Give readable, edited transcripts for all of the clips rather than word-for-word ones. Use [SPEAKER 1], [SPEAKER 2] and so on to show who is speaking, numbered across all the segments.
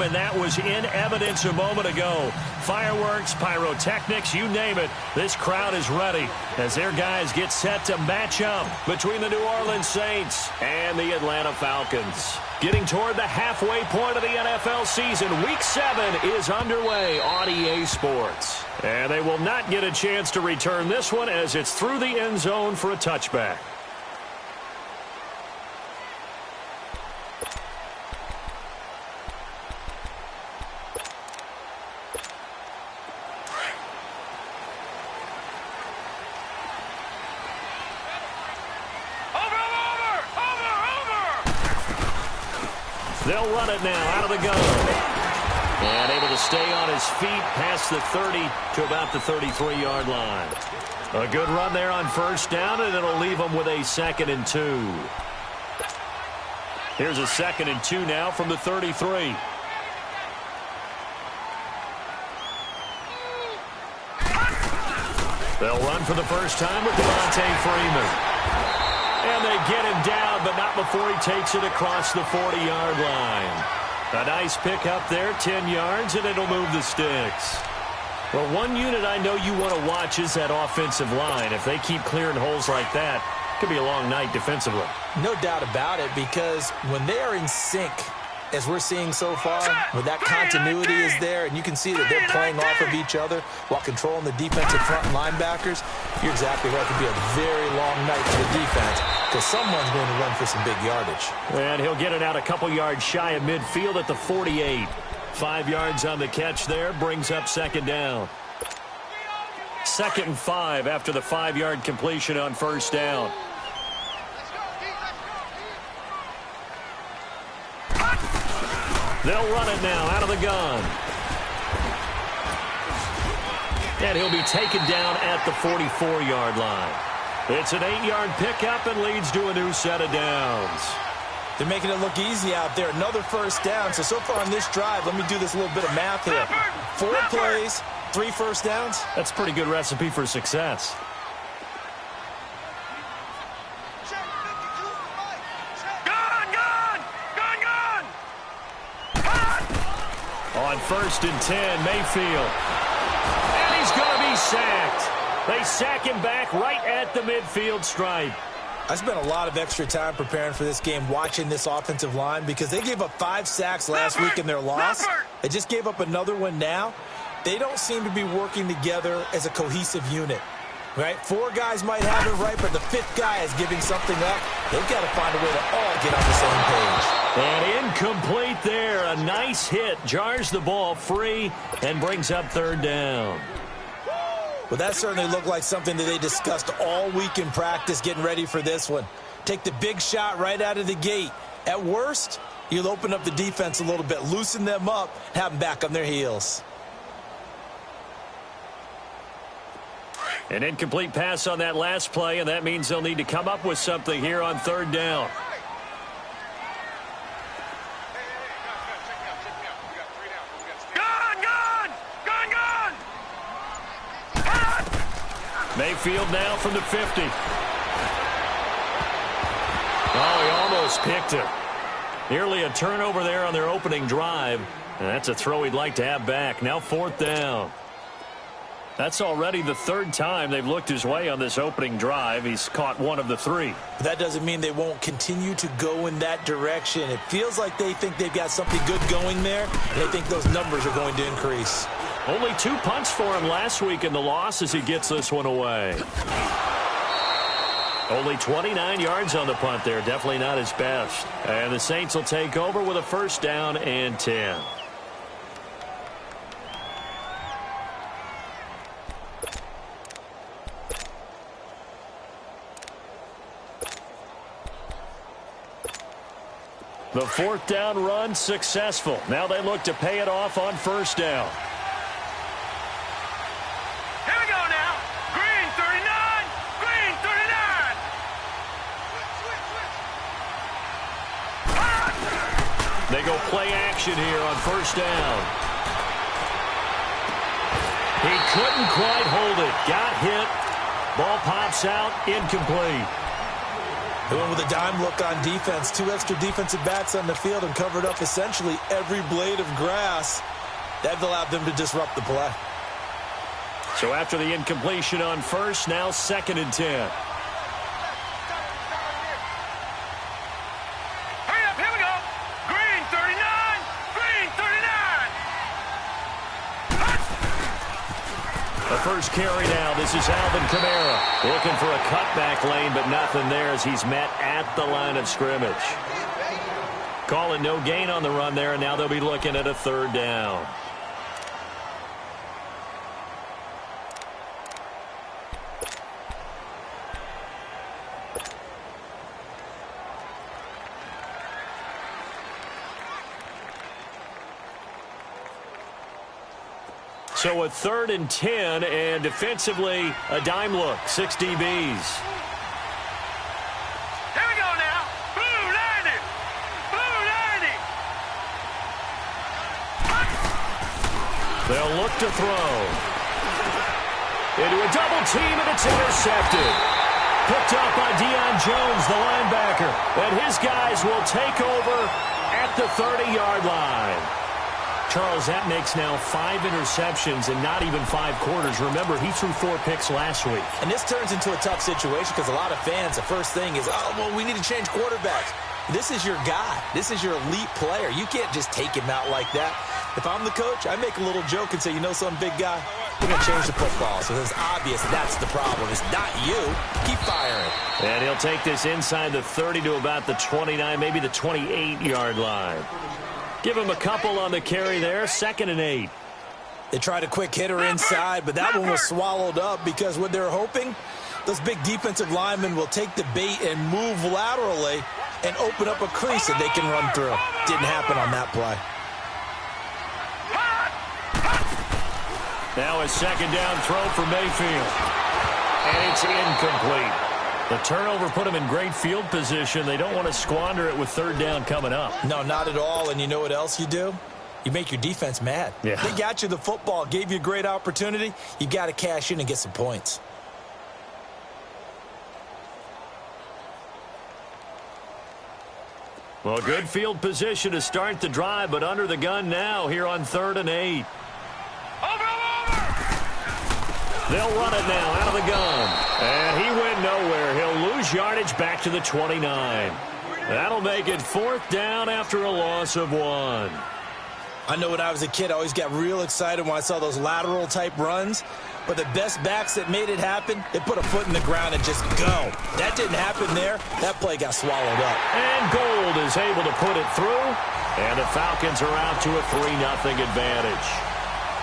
[SPEAKER 1] And that was in evidence a moment ago. Fireworks, pyrotechnics, you name it. This crowd is ready as their guys get set to match up between the New Orleans Saints and the Atlanta Falcons. Getting toward the halfway point of the NFL season, Week 7 is underway on EA Sports. And they will not get a chance to return this one as it's through the end zone for a touchback. They'll run it now out of the gun. And able to stay on his feet past the 30 to about the 33-yard line. A good run there on first down, and it'll leave them with a 2nd and 2. Here's a 2nd and 2 now from the 33. They'll run for the first time with Devontae Freeman. And they get him down, but not before he takes it across the 40-yard line. A nice pick up there, 10 yards, and it'll move the sticks. Well, one unit I know you want to watch is that offensive line. If they keep clearing holes like that, it could be a long night defensively.
[SPEAKER 2] No doubt about it, because when they are in sync, as we're seeing so far, where that continuity is there, and you can see that they're playing off of each other while controlling the defensive front and linebackers, you're exactly right. It could be a very long night for the defense because someone's going to run for some big yardage. And
[SPEAKER 1] he'll get it out a couple yards shy of midfield at the 48. 5 yards on the catch there, brings up 2nd down. 2nd and 5 after the 5-yard completion on first down. They'll run it now out of the gun. And he'll be taken down at the 44-yard line. It's an 8-yard pickup and leads to a new set of downs.
[SPEAKER 2] They're making it look easy out there. Another first down. So far on this drive, let me do this little bit of math here. 4 plays, 3 first downs.
[SPEAKER 1] That's a pretty good recipe for success. On 1st and 10, Mayfield. And he's going to be sacked. They sack him back right at the midfield stripe.
[SPEAKER 2] I spent a lot of extra time preparing for this game, watching this offensive line, because they gave up 5 sacks last week in their loss. They just gave up another one now. They don't seem to be working together as a cohesive unit. Right? 4 guys might have it right, but the 5th guy is giving something up. They've got to find a way to all get on the same page.
[SPEAKER 1] And incomplete there. A nice hit. Jars the ball free and brings up 3rd down.
[SPEAKER 2] Well, that certainly looked like something that they discussed all week in practice getting ready for this one. Take the big shot right out of the gate. At worst, you'll open up the defense a little bit, loosen them up, have them back on their heels.
[SPEAKER 1] An incomplete pass on that last play, and that means they'll need to come up with something here on 3rd down. Mayfield now from the 50. Oh, he almost picked it. Nearly a turnover there on their opening drive. And that's a throw he'd like to have back. Now 4th down. That's already the 3rd time they've looked his way on this opening drive. He's caught 1 of the 3.
[SPEAKER 2] That doesn't mean they won't continue to go in that direction. It feels like they think they've got something good going there, and they think those numbers are going to increase.
[SPEAKER 1] Only 2 punts for him last week in the loss as he gets this one away. Only 29 yards on the punt there. Definitely not his best. And the Saints will take over with a 1st down and 10. The 4th down run successful. Now they look to pay it off on 1st down.
[SPEAKER 3] Here we go now. Green 39. Green 39.
[SPEAKER 1] They go play action here on 1st down. He couldn't quite hold it. Got hit. Ball pops out. Incomplete.
[SPEAKER 2] They went with a dime look on defense. 2 extra defensive backs on the field and covered up essentially every blade of grass. That allowed them to disrupt the play.
[SPEAKER 1] So after the incompletion on first, now 2nd and 10.
[SPEAKER 3] Hurry up, here we go. Green 39, green 39.
[SPEAKER 1] The first carry now. This is Alvin Kamara looking for a cutback lane, but nothing there as he's met at the line of scrimmage. Call it no gain on the run there, and now they'll be looking at a 3rd down. So a 3rd and 10, and defensively, a dime look, 6 DBs.
[SPEAKER 3] Here we go now. Blue 90, blue 90.
[SPEAKER 1] They'll look to throw. Into a double team, and it's intercepted. Picked up by Deion Jones, the linebacker. And his guys will take over at the 30-yard line. Charles, that makes now 5 interceptions and not even 5 quarters. Remember, he threw 4 picks last week.
[SPEAKER 2] And this turns into a tough situation because a lot of fans, the first thing is, oh, well, we need to change quarterbacks. This is your guy. This is your elite player. You can't just take him out like that. If I'm the coach, I make a little joke and say, you know something, big guy? We're going to change the football. So it's obvious that's the problem. It's not you. Keep firing.
[SPEAKER 1] And he'll take this inside the 30 to about the 29, maybe the 28-yard line. Give him a couple on the carry there, 2nd and 8.
[SPEAKER 2] They tried a quick hitter inside, but that one was swallowed up because what they're hoping, those big defensive linemen will take the bait and move laterally and open up a crease that they can run through. Didn't happen on that play.
[SPEAKER 1] Now a 2nd down throw for Mayfield. And it's incomplete. The turnover put them in great field position. They don't want to squander it with 3rd down coming up.
[SPEAKER 2] No, not at all. And you know what else you do? You make your defense mad.
[SPEAKER 1] Yeah.
[SPEAKER 2] They got you the football, gave you a great opportunity. You got to cash in and get some points.
[SPEAKER 1] Well, good field position to start the drive, but under the gun now here on 3rd and 8. They'll run it now out of the gun. And he went nowhere. He'll lose yardage back to the 29. That'll make it 4th down after a loss of 1.
[SPEAKER 2] I know when I was a kid, I always got real excited when I saw those lateral-type runs. But the best backs that made it happen, they put a foot in the ground and just go. That didn't happen there. That play got swallowed up.
[SPEAKER 1] And Gold is able to put it through. And the Falcons are out to a 3-0 advantage.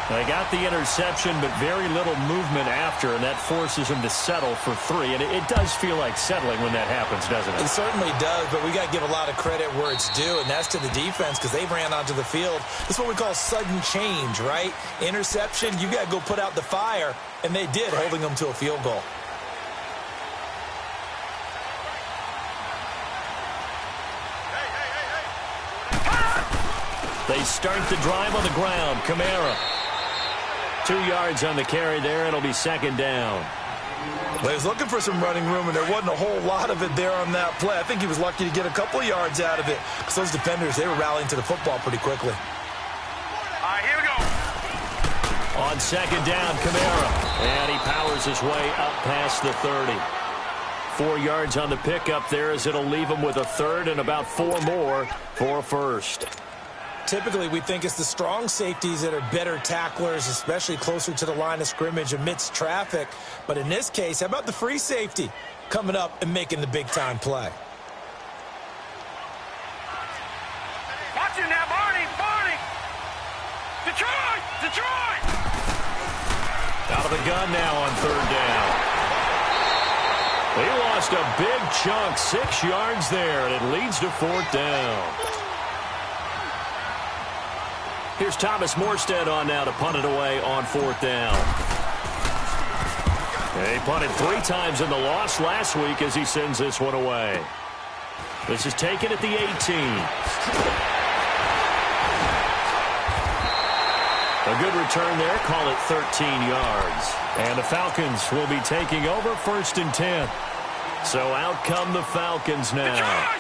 [SPEAKER 1] They got the interception, but very little movement after, and that forces them to settle for 3. And it does feel like settling when that happens, doesn't it?
[SPEAKER 2] It certainly does, but we got to give a lot of credit where it's due, and that's to the defense because they ran onto the field. This is what we call sudden change, right? Interception, you got to go put out the fire, and they did, holding them to a field goal.
[SPEAKER 1] They start the drive on the ground. Kamara. 2 yards on the carry there. It'll be 2nd down.
[SPEAKER 2] Well, he was looking for some running room, and there wasn't a whole lot of it there on that play. I think he was lucky to get a couple of yards out of it because those defenders, they were rallying to the football pretty quickly.
[SPEAKER 3] All right, here we go.
[SPEAKER 1] On 2nd down, Kamara. And he powers his way up past the 30. 4 yards on the pickup there as it'll leave him with a 3rd and about 4 more for a 1st.
[SPEAKER 2] Typically, we think it's the strong safeties that are better tacklers, especially closer to the line of scrimmage amidst traffic. But in this case, how about the free safety coming up and making the big-time play?
[SPEAKER 3] Watch it now, Barney, Barney. Detroit, Detroit.
[SPEAKER 1] Out of the gun now on 3rd down. He lost a big chunk, 6 yards there, and it leads to 4th down. Here's Thomas Morstead on now to punt it away on 4th down. He punted 3 times in the loss last week as he sends this one away. This is taken at the 18. A good return there, call it 13 yards. And the Falcons will be taking over 1st and 10. So out come the Falcons now.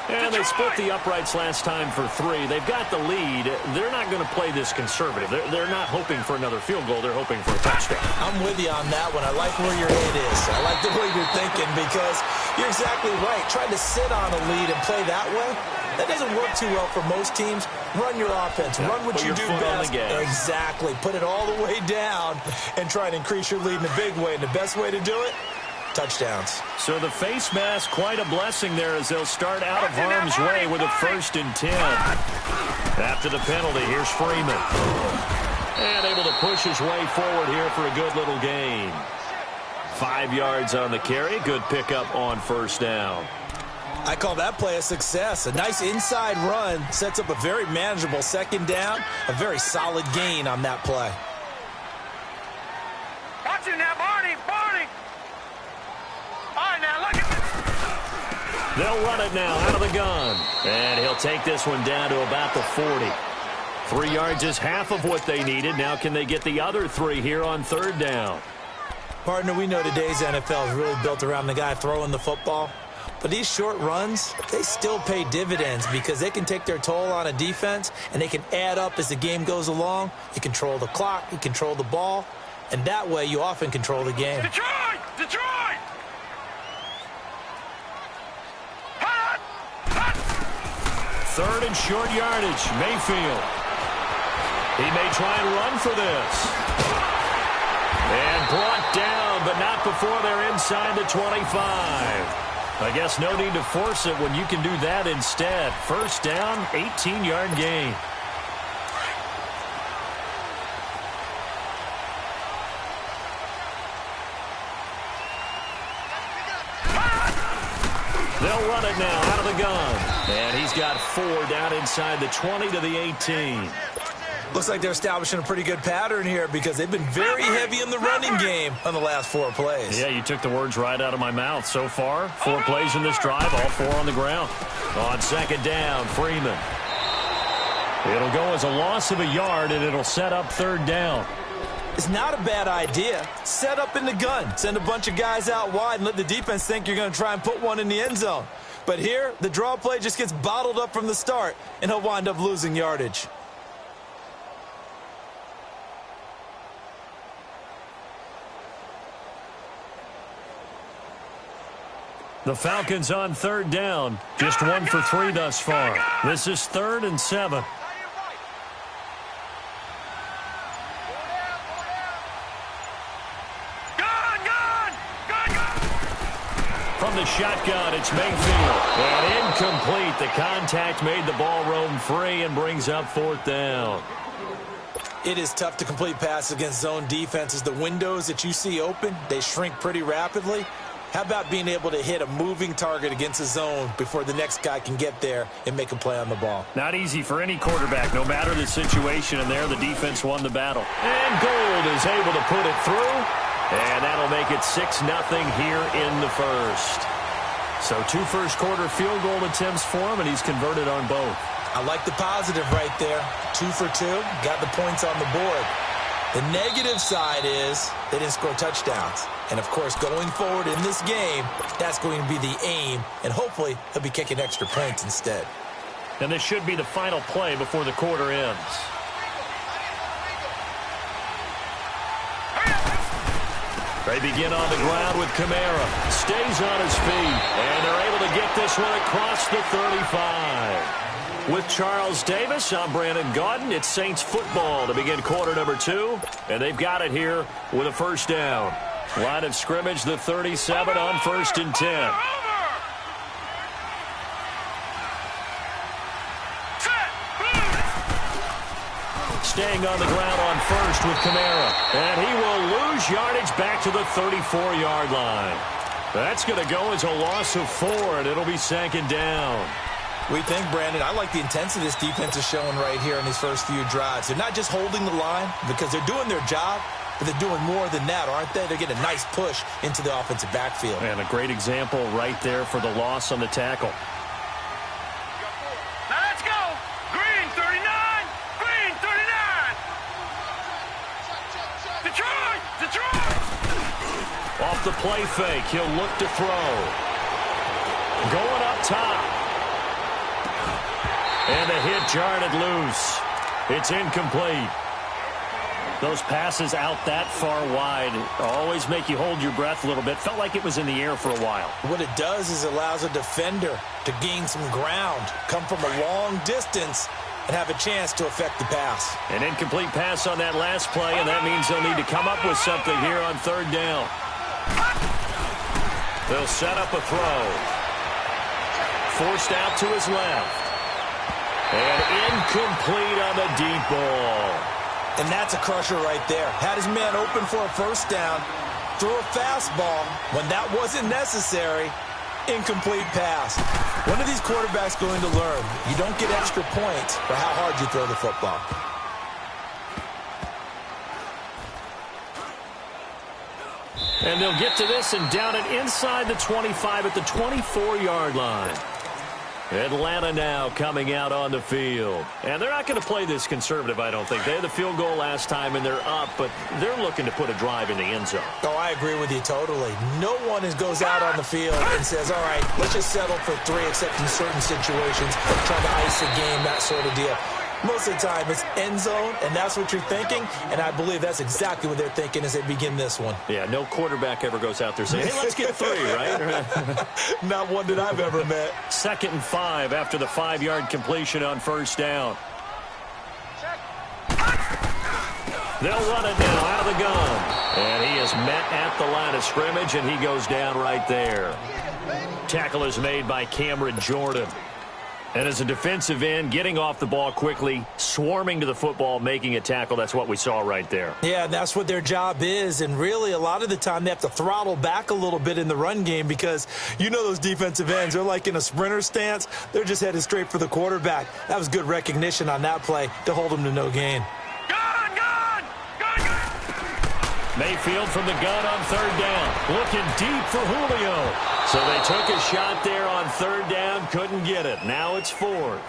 [SPEAKER 1] And they split the uprights last time for 3. They've got the lead. They're not going to play this conservative. They're not hoping for another field goal. They're hoping for a touchdown.
[SPEAKER 2] I'm with you on that one. I like where your head is. I like the way you're thinking because you're exactly right. Trying to sit on a lead and play that way, that doesn't work too well for most teams. Run your offense. Run what you do best. Exactly. Put it all the way down and try and increase your lead in a big way. And the best way to do it, touchdowns.
[SPEAKER 1] So the face mask, quite a blessing there as they'll start out of harm's way with a 1st and 10. After the penalty, here's Freeman. And able to push his way forward here for a good little gain. 5 yards on the carry. Good pickup on 1st down.
[SPEAKER 2] I call that play a success. A nice inside run sets up a very manageable 2nd down. A very solid gain on that play.
[SPEAKER 3] Watch it now, Barney. All right, now look at this.
[SPEAKER 1] They'll run it now out of the gun. And he'll take this one down to about the 40. 3 yards is half of what they needed. Now can they get the other 3 here on 3rd down?
[SPEAKER 2] Partner, we know today's NFL is really built around the guy throwing the football. But these short runs, they still pay dividends because they can take their toll on a defense and they can add up as the game goes along. You control the clock, you control the ball, and that way you often control the game.
[SPEAKER 3] Detroit!
[SPEAKER 1] 3rd and short yardage. Mayfield. He may try and run for this. And brought down, but not before they're inside the 25. I guess no need to force it when you can do that instead. 1st down, 18-yard gain. They'll run it now out of the gun. And he's got 4 down inside the 20 to the 18.
[SPEAKER 2] Looks like they're establishing a pretty good pattern here because they've been very heavy in the running game on the last 4 plays.
[SPEAKER 1] Yeah, you took the words right out of my mouth. So far, 4 plays in this drive, all 4 on the ground. On 2nd down, Freeman. It'll go as a loss of a yard, and it'll set up 3rd down.
[SPEAKER 2] It's not a bad idea. Set up in the gun. Send a bunch of guys out wide and let the defense think you're going to try and put one in the end zone. But here, the draw play just gets bottled up from the start, and he'll wind up losing yardage.
[SPEAKER 1] The Falcons on 3rd down. Just 1 for 3 thus far. This is 3rd and 7. From the shotgun, it's Mayfield. And incomplete. The contact made the ball roam free and brings up 4th down.
[SPEAKER 2] It is tough to complete passes against zone defenses. The windows that you see open, they shrink pretty rapidly. How about being able to hit a moving target against a zone before the next guy can get there and make a play on the ball?
[SPEAKER 1] Not easy for any quarterback, no matter the situation. And there, the defense won the battle. And Gold is able to put it through. And that'll make it 6-0 here in the 1st. So 2 first-quarter field goal attempts for him, and he's converted on both.
[SPEAKER 2] I like the positive right there. 2 for 2, got the points on the board. The negative side is they didn't score touchdowns. And, of course, going forward in this game, that's going to be the aim. And hopefully he'll be kicking extra points instead.
[SPEAKER 1] And this should be the final play before the quarter ends. They begin on the ground with Kamara. Stays on his feet. And they're able to get this one across the 35. With Charles Davis, I'm Brandon Gaudin. It's Saints football to begin quarter number 2. And they've got it here with a 1st down. Line of scrimmage, the 37 on 1st and 10. Staying on the ground on 1st with Kamara. And he will lose yardage back to the 34-yard line. That's going to go as a loss of 4, and it'll be 2nd down.
[SPEAKER 2] We think, Brandon, I like the intensity this defense is showing right here in these first few drives. They're not just holding the line because they're doing their job, but they're doing more than that, aren't they? They're getting a nice push into the offensive backfield.
[SPEAKER 1] And a great example right there for the loss on the tackle.
[SPEAKER 3] Now let's go. Green 39. Green 39. Detroit.
[SPEAKER 1] Off the play fake, he'll look to throw. Going up top. And the hit jarred it loose. It's incomplete. Those passes out that far wide always make you hold your breath a little bit. Felt like it was in the air for a while.
[SPEAKER 2] What it does is it allows a defender to gain some ground, come from a long distance, and have a chance to affect the pass.
[SPEAKER 1] An incomplete pass on that last play, and that means they'll need to come up with something here on third down. They'll set up a throw. Forced out to his left. And incomplete on the deep ball.
[SPEAKER 2] And that's a crusher right there. Had his man open for a first down, threw a fastball when that wasn't necessary, incomplete pass. When are these quarterbacks going to learn? You don't get extra points for how hard you throw the football.
[SPEAKER 1] And they'll get to this and down it inside the 25 at the 24-yard line. Atlanta now coming out on the field. And they're not going to play this conservative, I don't think. They had the field goal last time, and they're up, but they're looking to put a drive in the end zone.
[SPEAKER 2] Oh, I agree with you totally. No one goes out on the field and says, all right, let's just settle for 3, except in certain situations, trying to ice a game, that sort of deal. Most of the time, it's end zone, and that's what you're thinking, and I believe that's exactly what they're thinking as they begin this one.
[SPEAKER 1] Yeah, no quarterback ever goes out there saying, hey, let's get 3, right?
[SPEAKER 2] Not one that I've ever met.
[SPEAKER 1] 2nd and 5 after the 5-yard completion on first down. They'll run it now out of the gun. And he is met at the line of scrimmage, and he goes down right there. Tackle is made by Cameron Jordan. And as a defensive end, getting off the ball quickly, swarming to the football, making a tackle, that's what we saw right there.
[SPEAKER 2] Yeah, that's what their job is. And really, a lot of the time, they have to throttle back a little bit in the run game because you know those defensive ends, they're like in a sprinter stance. They're just headed straight for the quarterback. That was good recognition on that play to hold them to no gain.
[SPEAKER 1] Mayfield from the gun on third down. Looking deep for Julio. So they took a shot there on third down, couldn't get it. Now it's 4th.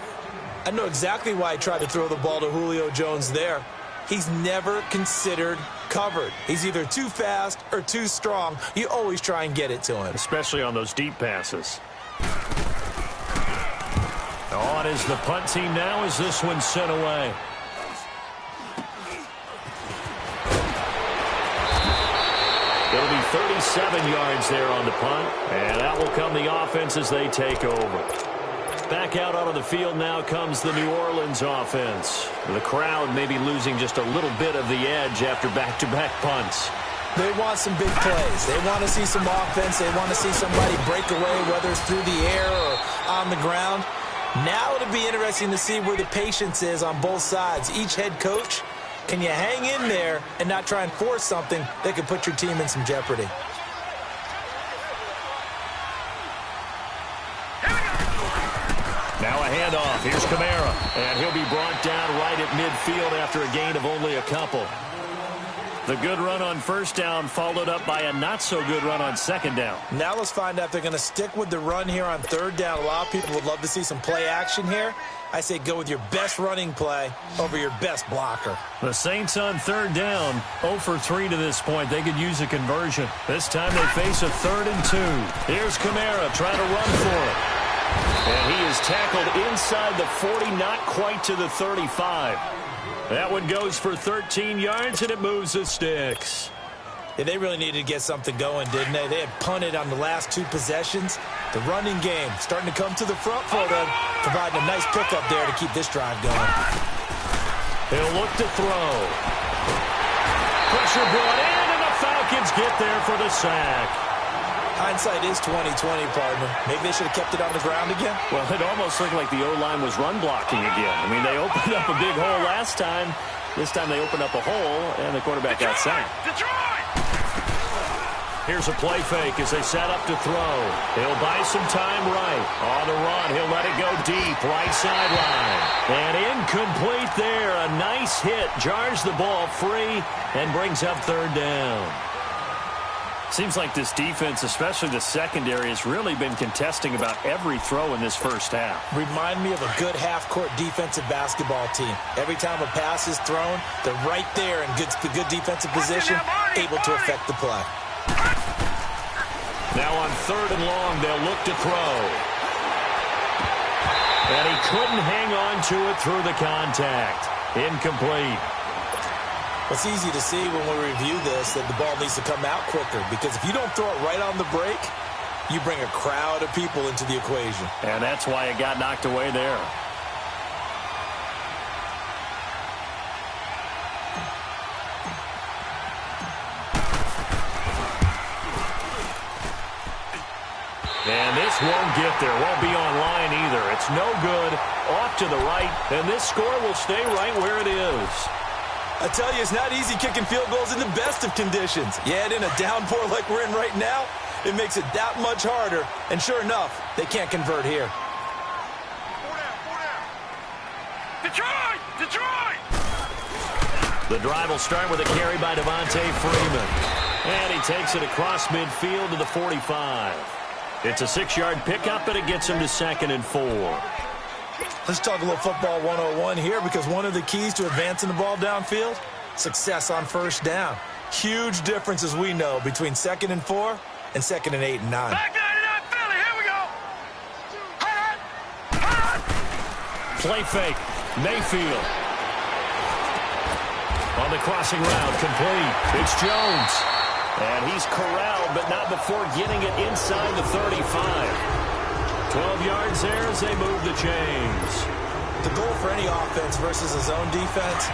[SPEAKER 2] I know exactly why he tried to throw the ball to Julio Jones there. He's never considered covered. He's either too fast or too strong. You always try and get it to him.
[SPEAKER 1] Especially on those deep passes. On is the punt team now as this one's sent away. It'll be 37 yards there on the punt, and that will come the offense as they take over. Back out onto the field now comes the New Orleans offense. The crowd may be losing just a little bit of the edge after back-to-back punts.
[SPEAKER 2] They want some big plays. They want to see some offense. They want to see somebody break away, whether it's through the air or on the ground. Now it'll be interesting to see where the patience is on both sides. Each head coach, can you hang in there and not try and force something that could put your team in some jeopardy?
[SPEAKER 1] Now a handoff. Here's Kamara. And he'll be brought down right at midfield after a gain of only a couple. The good run on first down followed up by a not-so-good run on second down.
[SPEAKER 2] Now let's find out if they're going to stick with the run here on third down. A lot of people would love to see some play action here. I say go with your best running play over your best blocker.
[SPEAKER 1] The Saints on third down, 0 for 3 to this point. They could use a conversion. This time they face a 3rd and 2. Here's Kamara trying to run for it. And he is tackled inside the 40, not quite to the 35. That one goes for 13 yards, and it moves the sticks.
[SPEAKER 2] Yeah, they really needed to get something going, didn't they? They had punted on the last 2 possessions. The running game starting to come to the front for them, providing a nice pickup there to keep this drive going.
[SPEAKER 1] He'll look to throw. Pressure brought in, and the Falcons get there for the sack.
[SPEAKER 2] Hindsight is 20/20, partner. Maybe they should have kept it on the ground again.
[SPEAKER 1] Well, it almost looked like the O-line was run blocking again. I mean, they opened up a big hole last time. This time they opened up a hole, and the quarterback got sacked. Here's a play fake as they set up to throw. He'll buy some time right. On the run, he'll let it go deep, right sideline. And incomplete there. A nice hit. Jars the ball free and brings up third down. Seems like this defense, especially the secondary, has really been contesting about every throw in this first half.
[SPEAKER 2] Remind me of a good half-court defensive basketball team. Every time a pass is thrown, they're right there in good defensive position, able to affect the play.
[SPEAKER 1] Now on 3rd and long, they'll look to throw. And he couldn't hang on to it through the contact. Incomplete.
[SPEAKER 2] It's easy to see when we review this that the ball needs to come out quicker, because if you don't throw it right on the break, you bring a crowd of people into the equation.
[SPEAKER 1] And that's why it got knocked away there. And this won't get there. Won't be online either. It's no good. Off to the right. And this score will stay right where it is.
[SPEAKER 2] I tell you, it's not easy kicking field goals in the best of conditions. You add in a downpour like we're in right now, it makes it that much harder. And sure enough, they can't convert here.
[SPEAKER 3] Detroit! Detroit!
[SPEAKER 1] The drive will start with a carry by Devontae Freeman. And he takes it across midfield to the 45. It's a 6-yard pickup, and it gets him to 2nd and 4.
[SPEAKER 2] Let's talk a little football 101 here, because one of the keys to advancing the ball downfield, success on first down. Huge difference, as we know, between 2nd and 4 and 2nd and 8 and 9.
[SPEAKER 3] Back 99 Philly, here we go!
[SPEAKER 1] Play fake. Mayfield. On the crossing route, complete. It's Jones. And he's corralled, but not before getting it inside the 35. 12 yards there as they move the chains.
[SPEAKER 2] The goal for any offense versus a zone defense,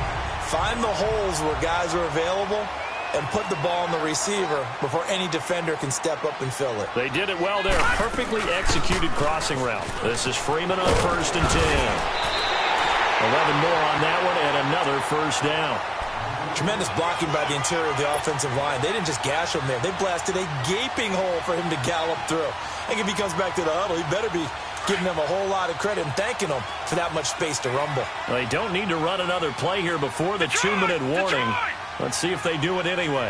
[SPEAKER 2] find the holes where guys are available and put the ball on the receiver before any defender can step up and fill it.
[SPEAKER 1] They did it well there. Perfectly executed crossing route. This is Freeman on 1st and 10. 11 more on that one and another first down.
[SPEAKER 2] Tremendous blocking by the interior of the offensive line. They didn't just gash him there. They blasted a gaping hole for him to gallop through. I think if he comes back to the huddle, he better be giving them a whole lot of credit and thanking them for that much space to rumble.
[SPEAKER 1] They don't need to run another play here before the 2-minute warning. Let's see if they do it anyway.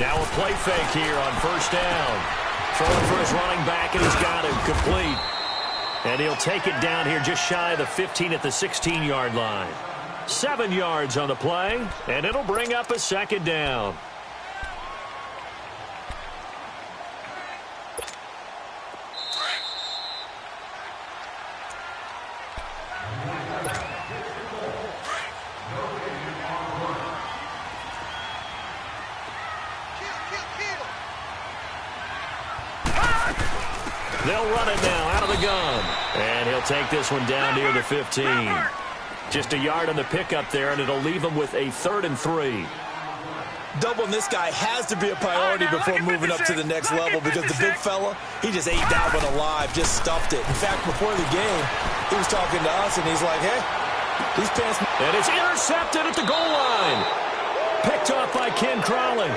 [SPEAKER 1] Now a play fake here on first down. Throwing for his running back, and he's got him complete. And he'll take it down here just shy of the 15 at the 16-yard line. 7 yards on the play, and it'll bring up a 2nd down. They'll run it now out of the gun. And he'll take this one down near the 15. Just a yard on the pickup there, and it'll leave him with a 3rd and 3.
[SPEAKER 2] Doubling this guy has to be a priority before moving up to the next level, because the big fella, he just ate that one alive, just stuffed it. In fact, before the game, he was talking to us, and he's like, hey, these pants...
[SPEAKER 1] And it's intercepted at the goal line. Picked off by Ken Crowley.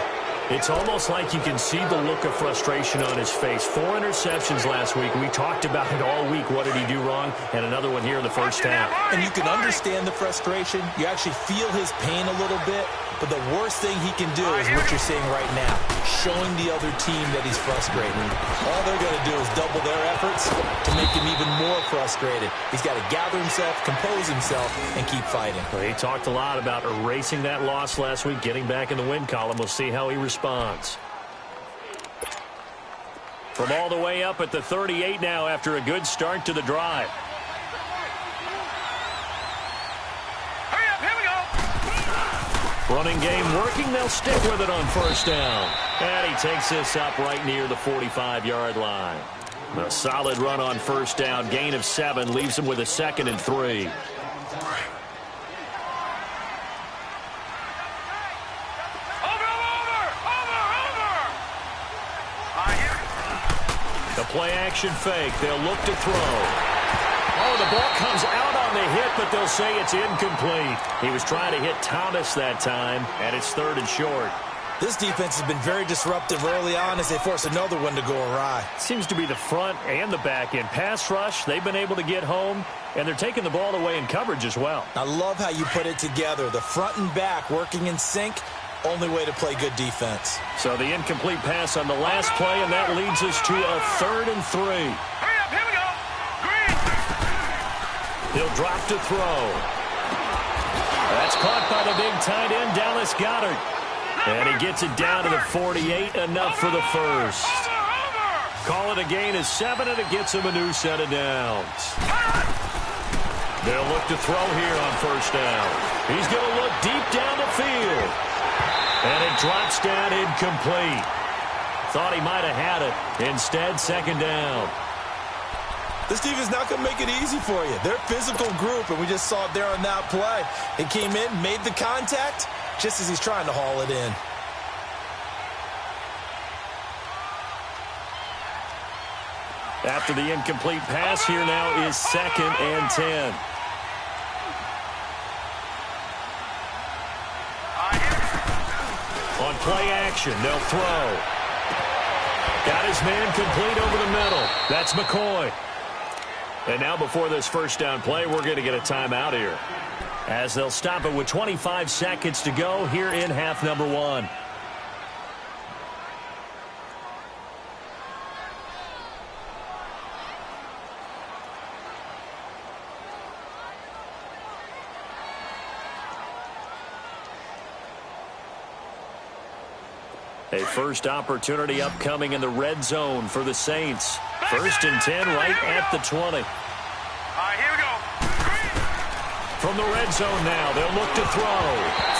[SPEAKER 1] It's almost like you can see the look of frustration on his face. 4 interceptions last week. We talked about it all week. What did he do wrong? And another one here in the first half.
[SPEAKER 2] And you can understand the frustration. You actually feel his pain a little bit. But the worst thing he can do is what you're seeing right now, showing the other team that he's frustrated. All they're going to do is double their efforts to make him even more frustrated. He's got to gather himself, compose himself, and keep fighting.
[SPEAKER 1] Well, he talked a lot about erasing that loss last week, getting back in the win column. We'll see how he responds. From all the way up at the 38 now after a good start to the drive. Running game working. They'll stick with it on first down. And he takes this up right near the 45-yard line. A solid run on first down. Gain of 7 leaves him with a 2nd and 3. The play action fake. They'll look to throw. Oh, the ball comes out on the hit, but they'll say it's incomplete. He was trying to hit Thomas that time, and it's 3rd and short.
[SPEAKER 2] This defense has been very disruptive early on as they force another one to go awry.
[SPEAKER 1] Seems to be the front and the back end. Pass rush, they've been able to get home, and they're taking the ball away in coverage as well.
[SPEAKER 2] I love how you put it together. The front and back working in sync, only way to play good defense.
[SPEAKER 1] So the incomplete pass on the last play, and that leads us to a 3rd and 3.
[SPEAKER 3] Hurry up, here we go. Green.
[SPEAKER 1] He'll drop to throw. That's caught by the big tight end, Dallas Goedert. And he gets it down to the 48, enough for the first. Call it a gain of 7, and it gets him a new set of downs. They'll look to throw here on first down. He's going to look deep down the field. And it drops down incomplete. Thought he might have had it. Instead, second down.
[SPEAKER 2] This team is not going to make it easy for you. They're a physical group, and we just saw it there on that play. He came in, made the contact, just as he's trying to haul it in.
[SPEAKER 1] After the incomplete pass, here now is 2nd and 10. On play action, they'll throw. Got his man complete over the middle. That's McCoy. And now before this first down play, we're going to get a timeout here, as they'll stop it with 25 seconds to go here in half number 1. A first opportunity upcoming in the red zone for the Saints. 1st and 10 right at the 20.
[SPEAKER 3] All right, here we go.
[SPEAKER 1] From the red zone now, they'll look to throw.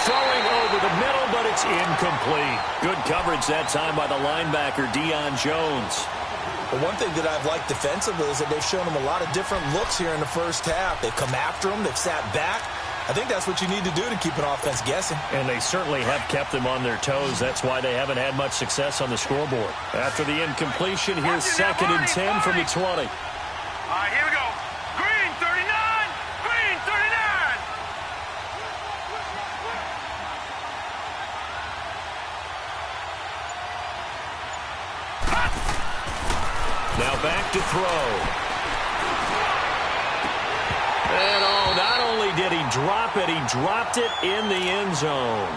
[SPEAKER 1] Throwing over the middle, but it's incomplete. Good coverage that time by the linebacker, Deion Jones.
[SPEAKER 2] But one thing that I've liked defensively is that they've shown him a lot of different looks here in the first half. They've come after him. They've sat back. I think that's what you need to do to keep an offense guessing.
[SPEAKER 1] And they certainly have kept them on their toes. That's why they haven't had much success on the scoreboard. After the incompletion, here's 2nd and 10 from the 20.
[SPEAKER 3] All right, here we go. Green 39. Green 39.
[SPEAKER 1] Now back to throw. And not only did he drop it, he dropped it in the end zone.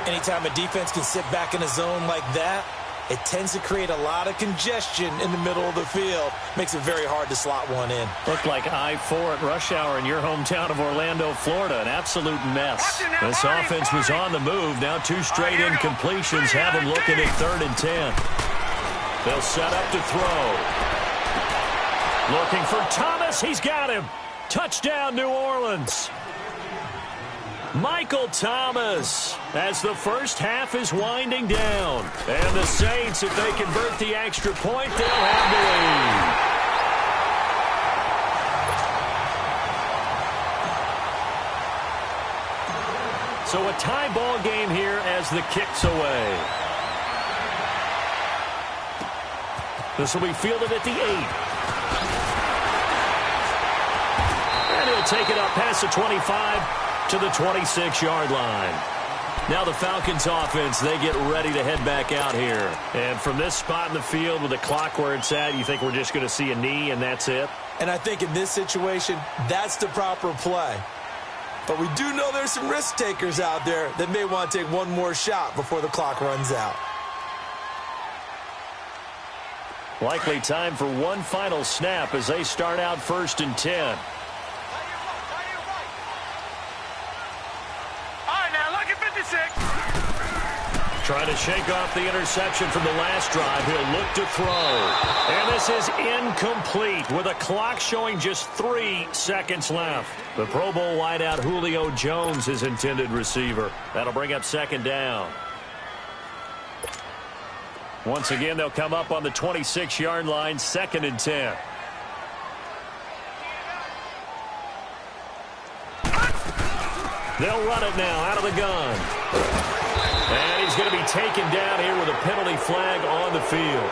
[SPEAKER 2] Anytime a defense can sit back in a zone like that, it tends to create a lot of congestion in the middle of the field. Makes it very hard to slot one in.
[SPEAKER 1] Looked like I-4 at rush hour in your hometown of Orlando, Florida. An absolute mess. This offense was on the move. Now 2 straight incompletions have him looking at 3rd and 10. They'll set up to throw. Looking for Thomas. He's got him. Touchdown, New Orleans. Michael Thomas, as the first half is winding down. And the Saints, if they convert the extra point, they'll have the lead. So a tie ball game here as the kick's away. This will be fielded at the 8. And he'll take it up past the 25 to the 26-yard line. Now the Falcons offense, they get ready to head back out here. And from this spot in the field with the clock where it's at, you think we're just going to see a knee and that's it?
[SPEAKER 2] And I think in this situation, that's the proper play. But we do know there's some risk takers out there that may want to take one more shot before the clock runs out.
[SPEAKER 1] Likely time for one final snap as they start out 1st and 10. Trying to shake off the interception from the last drive. He'll look to throw. And this is incomplete with a clock showing just 3 seconds left. The Pro Bowl wideout Julio Jones is intended receiver. That'll bring up 2nd down. Once again, they'll come up on the 26-yard line, 2nd and 10. They'll run it now out of the gun. And he's going to be taken down here with a penalty flag on the field.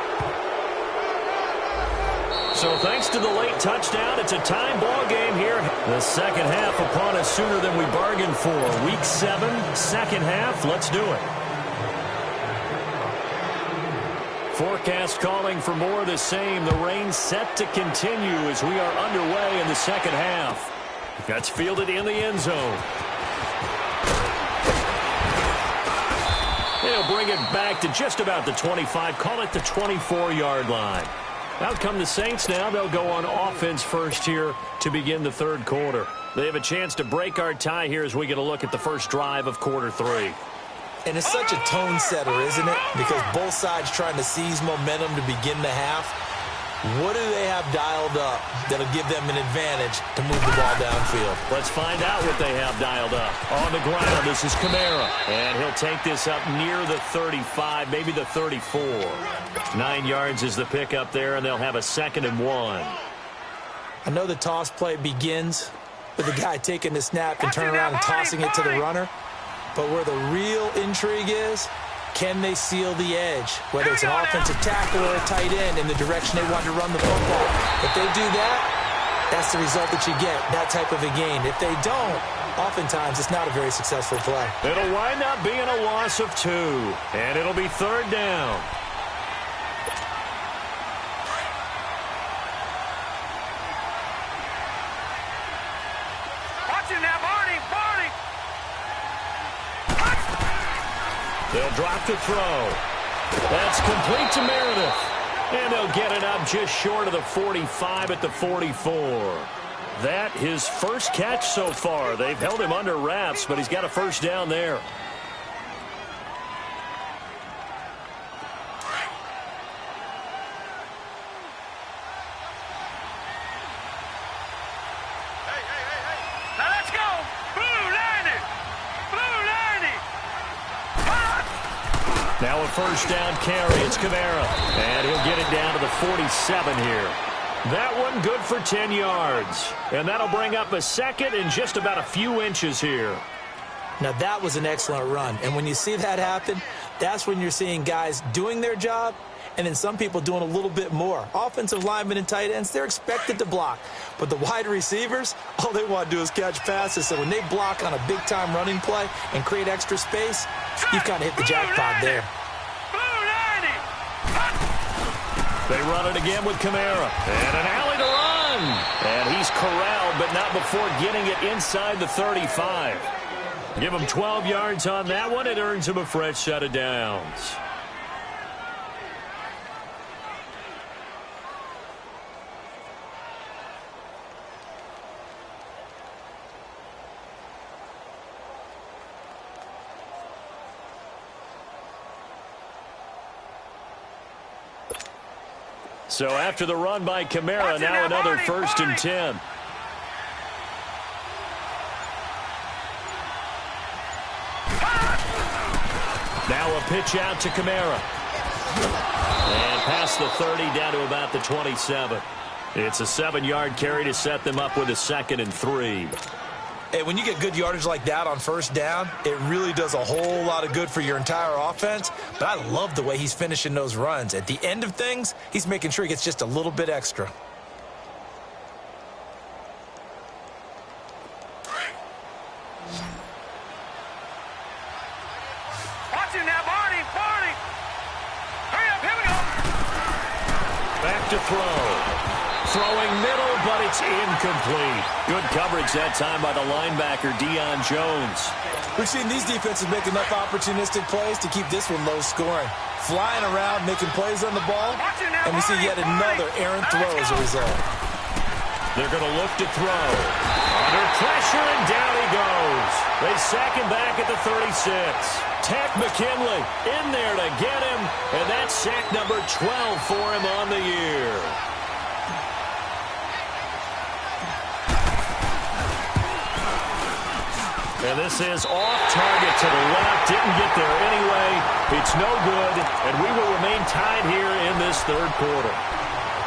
[SPEAKER 1] So thanks to the late touchdown, it's a time ball game here. The second half upon us sooner than we bargained for. Week 7, second half. Let's do it. Forecast calling for more of the same. The rain set to continue as we are underway in the second half. That's fielded in the end zone. They'll bring it back to just about the 25. Call it the 24-yard line. Out come the Saints now. They'll go on offense first here to begin the 3rd quarter. They have a chance to break our tie here as we get a look at the first drive of quarter 3.
[SPEAKER 2] And it's such a tone setter, isn't it? Because both sides trying to seize momentum to begin the half. What do they have dialed up that'll give them an advantage to move the ball downfield?
[SPEAKER 1] Let's find out what they have dialed up. On the ground, this is Kamara. And he'll take this up near the 35, maybe the 34. 9 yards is the pickup there, and they'll have a 2nd and 1.
[SPEAKER 2] I know the toss play begins with the guy taking the snap and turning around and tossing it to the runner. But where the real intrigue is, can they seal the edge, whether it's an offensive tackle or a tight end, in the direction they want to run the football? If they do that, that's the result that you get, that type of a gain. If they don't, oftentimes it's not a very successful play.
[SPEAKER 1] It'll wind up being a loss of 2, and it'll be 3rd down.
[SPEAKER 3] Watching now, Barney.
[SPEAKER 1] They'll drop the throw. That's complete to Meredith. And they'll get it up just short of the 45 at the 44. That his first catch so far. They've held him under wraps, but he's got a first down there.
[SPEAKER 3] Now let's go. Blue 90.
[SPEAKER 1] Now a first down carry. It's Kamara. And he'll get it down to the 47 here. That one good for 10 yards. And that'll bring up a 2nd and just about a few inches here.
[SPEAKER 2] Now that was an excellent run. And when you see that happen, that's when you're seeing guys doing their job and then some people doing a little bit more. Offensive linemen and tight ends, they're expected to block. But the wide receivers, all they want to do is catch passes. So when they block on a big-time running play and create extra space, you've kind of hit the jackpot there.
[SPEAKER 1] They run it again with Kamara. And an alley to run. And he's corralled, but not before getting it inside the 35. Give him 12 yards on that one. It earns him a fresh set of downs. So after the run by Kamara, now another 1st and 10. Now a pitch out to Kamara. And past the 30 down to about the 27. It's a 7-yard carry to set them up with a 2nd and 3.
[SPEAKER 2] Hey, when you get good yardage like that on first down, it really does a whole lot of good for your entire offense. But I love the way he's finishing those runs. At the end of things, he's making sure he gets just a little bit extra.
[SPEAKER 3] Watching now, Barney. Hurry up, here we go.
[SPEAKER 1] Back to throw. Throwing middle, but it's incomplete. Good coverage that time by the linebacker, Deion Jones.
[SPEAKER 2] We've seen these defenses make enough opportunistic plays to keep this one low scoring. Flying around, making plays on the ball, and we see yet another errant throw as a result.
[SPEAKER 1] They're going to look to throw. Under pressure, and down he goes. They sack him back at the 36. Tech McKinley in there to get him, and that's sack number 12 for him on the year. And this is off target to the left. Didn't get there anyway. It's no good, and we will remain tied here in this 3rd quarter.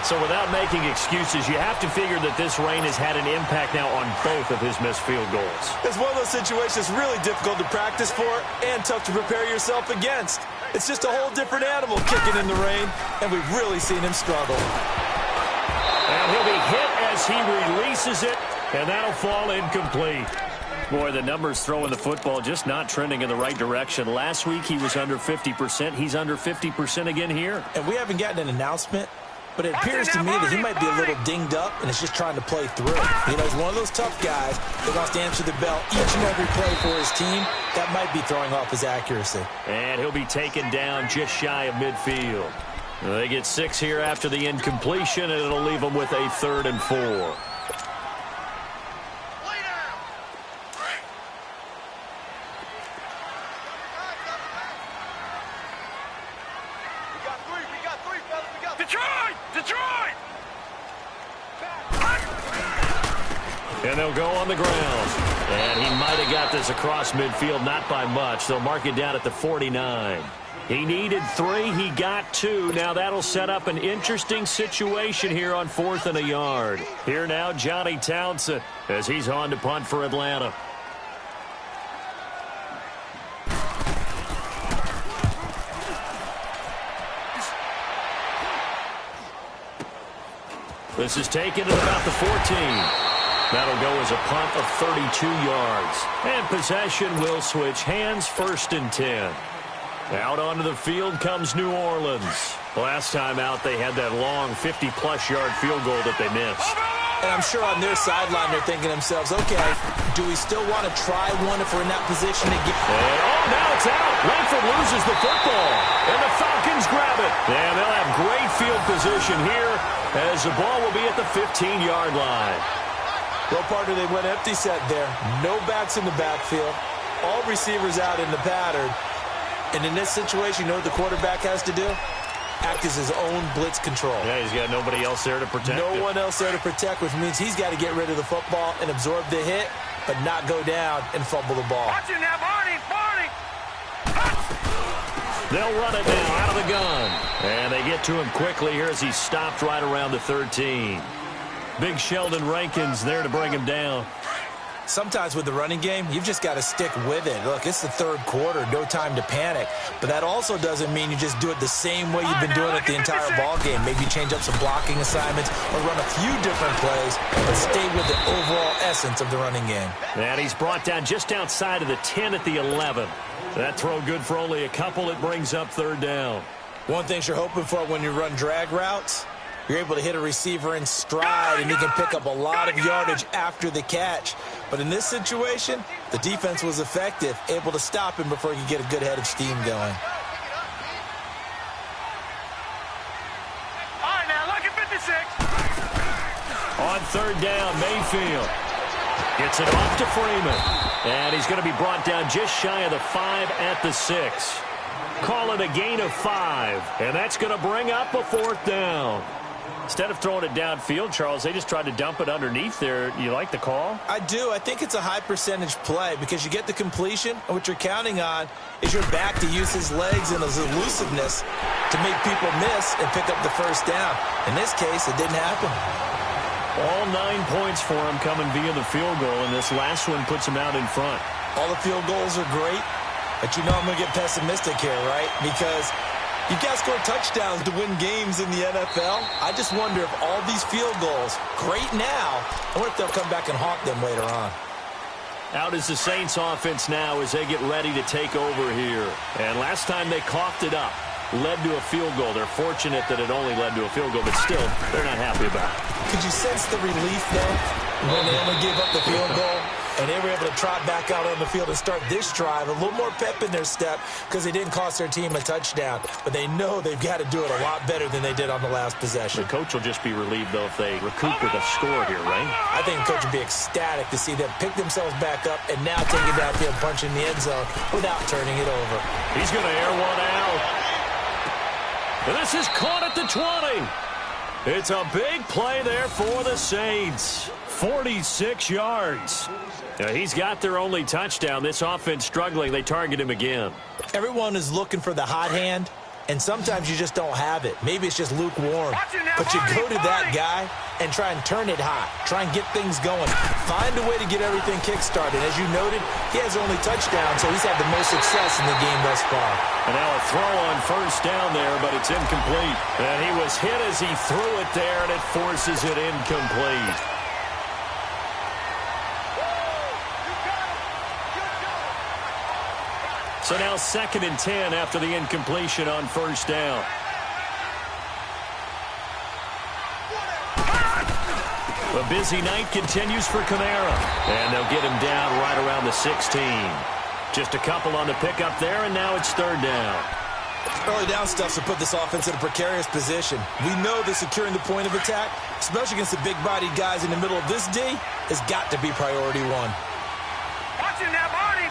[SPEAKER 1] So without making excuses, you have to figure that this rain has had an impact now on both of his missed field goals.
[SPEAKER 2] It's one of those situations really difficult to practice for and tough to prepare yourself against. It's just a whole different animal kicking in the rain, and we've really seen him struggle.
[SPEAKER 1] And he'll be hit as he releases it, and that'll fall incomplete. Boy, the numbers throwing the football just not trending in the right direction. Last week he was under 50%. He's under 50% again here.
[SPEAKER 2] And we haven't gotten an announcement, but it appears to me that he might be a little dinged up and is just trying to play through. You know, he's one of those tough guys that wants to answer the bell each and every play for his team. That might be throwing off his accuracy.
[SPEAKER 1] And he'll be taken down just shy of midfield. They get 6 here after the incompletion, and it'll leave them with a 3rd and 4. He'll go on the ground. And he might have got this across midfield, not by much. They'll mark it down at the 49. He needed 3. He got 2. Now that'll set up an interesting situation here on 4th and a yard. Here now, Johnny Townsend, as he's on to punt for Atlanta. This is taken at about the 14. That'll go as a punt of 32 yards. And possession will switch hands, 1st and 10. Out onto the field comes New Orleans. Last time out, they had that long 50-plus yard field goal that they missed.
[SPEAKER 2] And I'm sure on their sideline, they're thinking to themselves, okay, do we still want to try one if we're in that position to get...
[SPEAKER 1] Now it's out. Langford loses the football. And the Falcons grab it. And they'll have great field position here as the ball will be at the 15-yard line.
[SPEAKER 2] Well, partner, they went empty set there. No backs in the backfield. All receivers out in the pattern. And in this situation, you know what the quarterback has to do? Act as his own blitz control.
[SPEAKER 1] Yeah, he's got nobody else there to protect him.
[SPEAKER 2] No one else there to protect, which means he's got to get rid of the football and absorb the hit, but not go down and fumble the ball.
[SPEAKER 3] Watch it now, Barney.
[SPEAKER 1] They'll run it now out of the gun. And they get to him quickly here as he's stopped right around the 13. Big Sheldon Rankins there to bring him down.
[SPEAKER 2] Sometimes with the running game, you've just got to stick with it. Look, it's the 3rd quarter, no time to panic. But that also doesn't mean you just do it the same way you've been doing it the entire ball game. Maybe change up some blocking assignments or run a few different plays, but stay with the overall essence of the running game.
[SPEAKER 1] And he's brought down just outside of the 10 at the 11. That throw good for only a couple. It brings up 3rd down.
[SPEAKER 2] One thing you're hoping for when you run drag routes, you're able to hit a receiver in stride, and he can pick up a lot of yardage after the catch. But in this situation, the defense was effective, able to stop him before he could get a good head of steam going.
[SPEAKER 3] All right, now, look at 56.
[SPEAKER 1] On 3rd down, Mayfield gets it off to Freeman. And he's going to be brought down just shy of the 5 at the 6. Call it a gain of 5. And that's going to bring up a 4th down. Instead of throwing it downfield, Charles, they just tried to dump it underneath there. You like the call?
[SPEAKER 2] I do. I think it's a high-percentage play because you get the completion, and what you're counting on is your back to use his legs and his elusiveness to make people miss and pick up the 1st down. In this case, it didn't happen.
[SPEAKER 1] All 9 points for him coming via the field goal, and this last one puts him out in front.
[SPEAKER 2] All the field goals are great, but you know I'm going to get pessimistic here, right? Because you've got to score touchdowns to win games in the NFL. I just wonder if all these field goals, great now, I wonder if they'll come back and haunt them later on.
[SPEAKER 1] Out is the Saints offense now as they get ready to take over here. And last time they coughed it up, led to a field goal. They're fortunate that it only led to a field goal, but still, they're not happy about it.
[SPEAKER 2] Could you sense the relief, though, when they only gave up the field goal? And they were able to trot back out on the field and start this drive. A little more pep in their step because they didn't cost their team a touchdown. But they know they've got to do it a lot better than they did on the last possession.
[SPEAKER 1] The coach will just be relieved, though, if they recoup with a score here, right?
[SPEAKER 2] I think the coach would be ecstatic to see them pick themselves back up and now take it downfield, punch in the end zone without turning it over.
[SPEAKER 1] He's going to air one out. And this is caught at the 20. It's a big play there for the Saints. 46 yards. Now, he's got their only touchdown. This offense struggling. They target him again.
[SPEAKER 2] Everyone is looking for the hot hand, and sometimes you just don't have it. Maybe it's just lukewarm. But you go to that guy and try and turn it hot. Try and get things going. Find a way to get everything kick-started. As you noted, he has only touchdown, so he's had the most success in the game thus far.
[SPEAKER 1] And now a throw on 1st down there, but it's incomplete. And he was hit as he threw it there, and it forces it incomplete. So now 2nd and 10 after the incompletion on 1st down. The busy night continues for Kamara. And they'll get him down right around the 16. Just a couple on the pickup there, and now it's 3rd down.
[SPEAKER 2] Early down stuff to put this offense in a precarious position. We know that securing the point of attack, especially against the big-bodied guys in the middle of this D, has got to be priority 1.
[SPEAKER 3] Watch it now, Barney.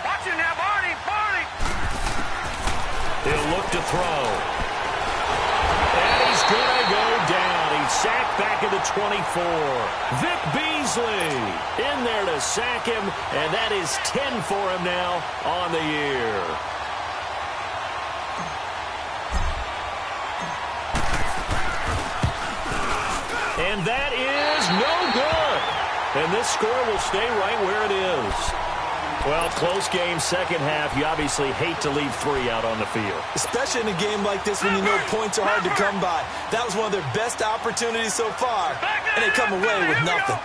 [SPEAKER 3] Watch it now, Barney.
[SPEAKER 1] He'll look to throw. And he's going to go down. He sacked back at the 24. Vic Beasley in there to sack him, and that is 10 for him now on the year. And that is no good. And this score will stay right where it is. Well, close game, second half. You obviously hate to leave 3 out on the field.
[SPEAKER 2] Especially in a game like this when you know points are hard to come by. That was one of their best opportunities so far, and they come away with nothing.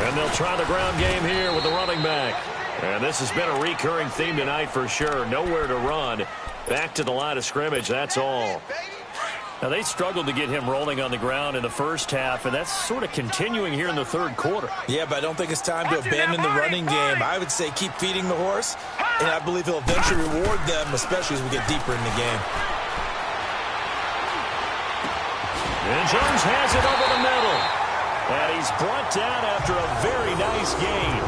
[SPEAKER 1] And they'll try the ground game here with the running back. And this has been a recurring theme tonight for sure. Nowhere to run. Back to the line of scrimmage, that's all. Now, they struggled to get him rolling on the ground in the first half, and that's sort of continuing here in the third quarter.
[SPEAKER 2] Yeah, but I don't think it's time to abandon the running game. I would say keep feeding the horse, and I believe he'll eventually reward them, especially as we get deeper in the game.
[SPEAKER 1] And Jones has it over the middle. And he's brought down after a very nice gain.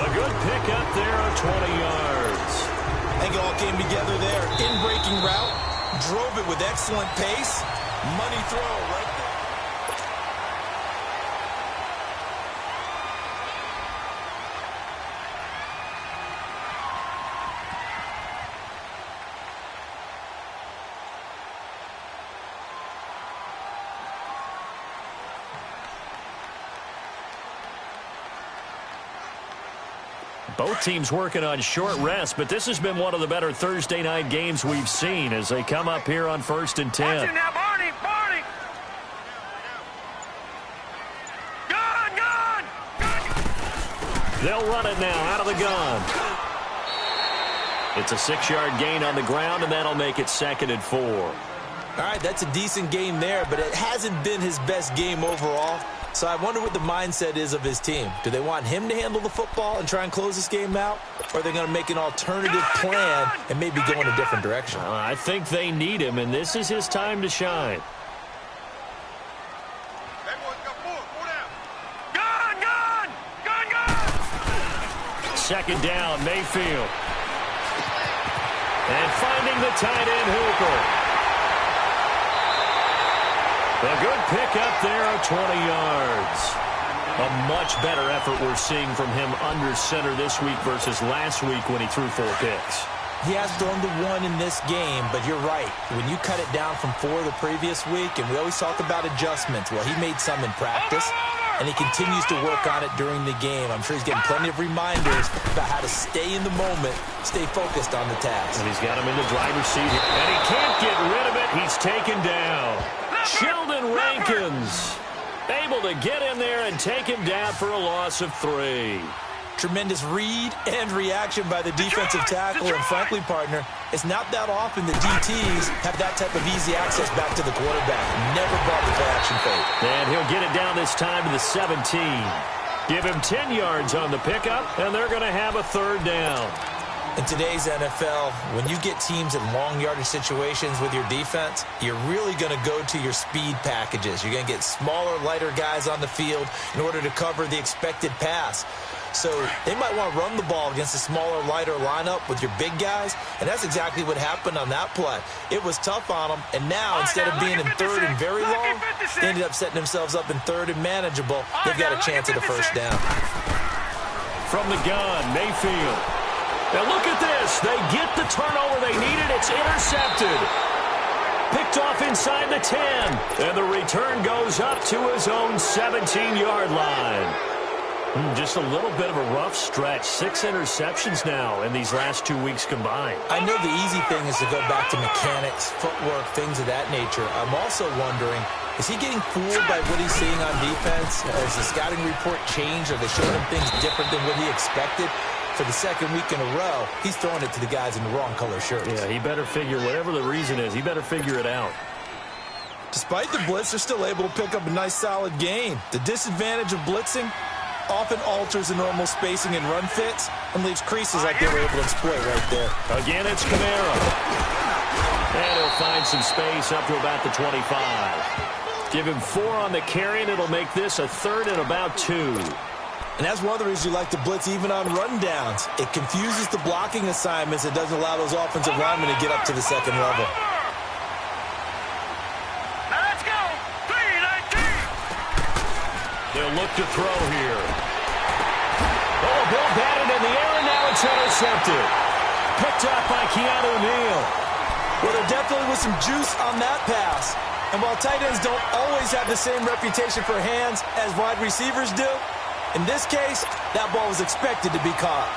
[SPEAKER 1] A good pickup there of 20 yards.
[SPEAKER 2] I think it all came together there. In-breaking route. Drove it with excellent pace. Money throw right there.
[SPEAKER 1] Both teams working on short rest, but this has been one of the better Thursday night games we've seen as they come up here on 1st and 10.
[SPEAKER 3] Watch him now, Barney! Barney! Gun!
[SPEAKER 1] They'll run it now out of the gun. It's a 6-yard gain on the ground, and that'll make it 2nd and 4.
[SPEAKER 2] All right, that's a decent game there, but it hasn't been his best game overall. So I wonder what the mindset is of his team. Do they want him to handle the football and try and close this game out? Or are they going to make an alternative plan and maybe go in a different direction?
[SPEAKER 1] I think they need him, and this is his time to shine.
[SPEAKER 3] Gun!
[SPEAKER 1] 2nd down, Mayfield. And finding the tight end, Hooper. A good pickup there of 20 yards. A much better effort we're seeing from him under center this week versus last week when he threw 4 picks.
[SPEAKER 2] He has thrown the 1 in this game, but you're right. When you cut it down from 4 the previous week, and we always talk about adjustments, well, he made some in practice, and he continues to work on it during the game. I'm sure he's getting plenty of reminders about how to stay in the moment, stay focused on the task.
[SPEAKER 1] And he's got him in the driver's seat, and he can't get rid of it. He's taken down. Sheldon Rankins able to get in there and take him down for a loss of 3.
[SPEAKER 2] Tremendous read and reaction by the defensive tackle, and frankly, partner, it's not that often the DTs have that type of easy access back to the quarterback. Never brought the play-action fake.
[SPEAKER 1] And he'll get it down this time to the 17. Give him 10 yards on the pickup, and they're going to have a 3rd down.
[SPEAKER 2] In today's NFL, when you get teams in long yardage situations with your defense, you're really going to go to your speed packages. You're going to get smaller, lighter guys on the field in order to cover the expected pass. So they might want to run the ball against a smaller, lighter lineup with your big guys, and that's exactly what happened on that play. It was tough on them, and now instead of being in 3rd and very long, they ended up setting themselves up in 3rd and manageable. They've got a chance at a 1st down.
[SPEAKER 1] From the gun, Mayfield. Now look at this. They get the turnover they needed. It's intercepted. Picked off inside the 10. And the return goes up to his own 17-yard line. Just a little bit of a rough stretch. 6 interceptions now in these last 2 weeks combined.
[SPEAKER 2] I know the easy thing is to go back to mechanics, footwork, things of that nature. I'm also wondering, is he getting fooled by what he's seeing on defense? Has the scouting report changed? Are they showing him things different than what he expected? For the 2nd week in a row, he's throwing it to the guys in the wrong color shirts.
[SPEAKER 1] Yeah, he better figure, whatever the reason is, he better figure it out.
[SPEAKER 2] Despite the blitz, they're still able to pick up a nice, solid gain. The disadvantage of blitzing often alters the normal spacing and run fits and leaves creases like they were able to exploit right there.
[SPEAKER 1] Again, it's Kamara. And he'll find some space up to about the 25. Give him 4 on the carry, and it'll make this a 3rd and about 2.
[SPEAKER 2] And that's one of the reasons you like to blitz even on rundowns. It confuses the blocking assignments. It doesn't allow those offensive linemen to get up to the 2nd level.
[SPEAKER 1] They'll look to throw here. Oh, ball batted in the air, and now it's intercepted. Picked up by Keanu Neal.
[SPEAKER 2] Well, there definitely was some juice on that pass. And while tight ends don't always have the same reputation for hands as wide receivers do, in this case, that ball was expected to be caught.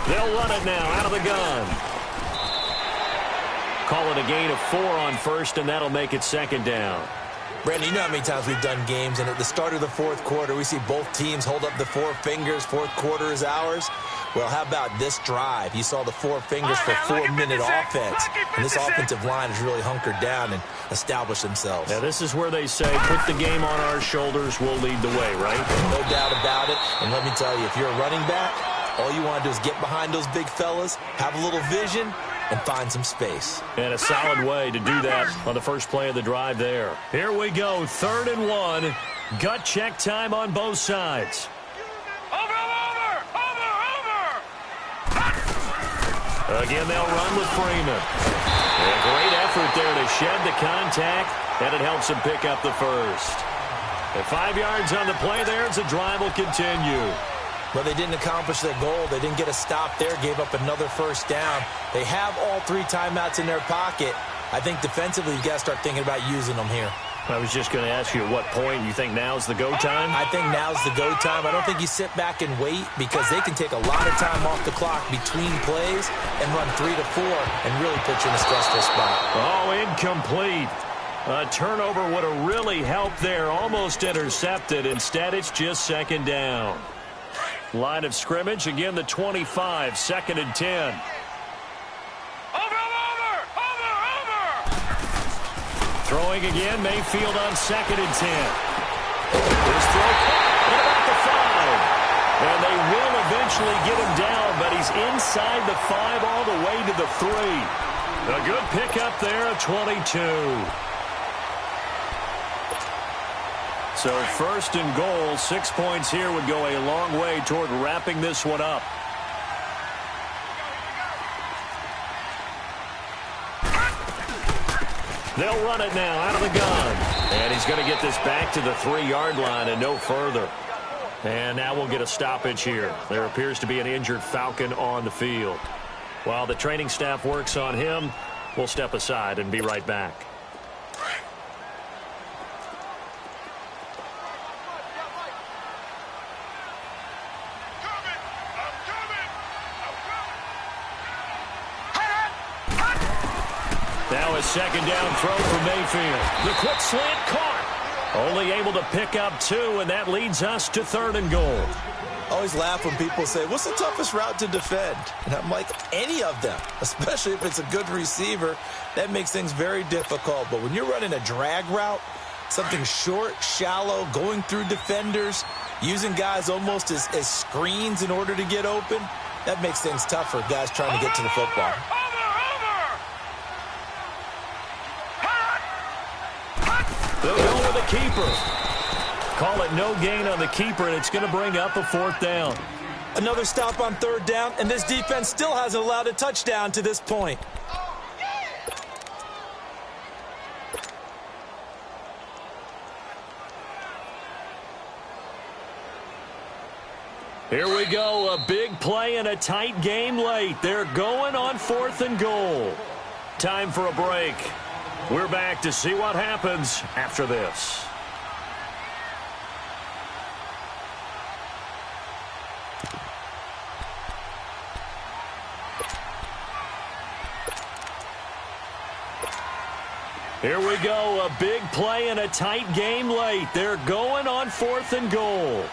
[SPEAKER 1] They'll run it now out of the gun. Call it a gain of 4 on first, and that'll make it second down.
[SPEAKER 2] Brandon, you know how many times we've done games, and at the start of the fourth quarter, we see both teams hold up the 4 fingers, fourth quarter is ours. Well, how about this drive? You saw the 4 fingers for 4-minute offense, and this offensive line has really hunkered down and established themselves.
[SPEAKER 1] Now, this is where they say, put the game on our shoulders, we'll lead the way, right?
[SPEAKER 2] No doubt about it, and let me tell you, if you're a running back, all you want to do is get behind those big fellas, have a little vision, and find some space.
[SPEAKER 1] And a solid way to do that on the first play of the drive there. Here we go, 3rd and 1. Gut check time on both sides.
[SPEAKER 3] Over!
[SPEAKER 1] Again, they'll run with Freeman. A great effort there to shed the contact, and it helps him pick up the first. At 5 yards on the play there, as the drive will continue.
[SPEAKER 2] But they didn't accomplish their goal. They didn't get a stop there, gave up another first down. They have all 3 timeouts in their pocket. I think defensively, you've got to start thinking about using them here.
[SPEAKER 1] I was just going to ask you at what point you think now's the go time?
[SPEAKER 2] I think now's the go time. I don't think you sit back and wait because they can take a lot of time off the clock between plays and run 3 to 4 and really put you in a stressful spot.
[SPEAKER 1] Oh, incomplete. A turnover would have really helped there. Almost intercepted. Instead, it's just second down. Line of scrimmage, again, the 25, 2nd and 10. Throwing again, Mayfield on 2nd and 10. His throw at about the 5. And they will eventually get him down, but he's inside the 5 all the way to the 3. A good pickup there, a 22. So 1st and goal, 6 points here would go a long way toward wrapping this one up. They'll run it now out of the gun. And he's going to get this back to the 3-yard line and no further. And now we'll get a stoppage here. There appears to be an injured Falcon on the field. While the training staff works on him, we'll step aside and be right back. Now a second down throw for Mayfield. The quick slant caught. Only able to pick up 2, and that leads us to 3rd and goal.
[SPEAKER 2] I always laugh when people say, what's the toughest route to defend? And I'm like, any of them, especially if it's a good receiver. That makes things very difficult. But when you're running a drag route, something short, shallow, going through defenders, using guys almost as screens in order to get open, that makes things tough for guys trying to get to the football.
[SPEAKER 1] They'll go with a keeper. Call it no gain on the keeper, and it's going to bring up a 4th down.
[SPEAKER 2] Another stop on 3rd down, and this defense still hasn't allowed a touchdown to this point.
[SPEAKER 1] Here we go, a big play and a tight game late. They're going on 4th and goal. Time for a break. We're back to see what happens after this. Here we go, a big play and a tight game late. They're going on 4th and goal.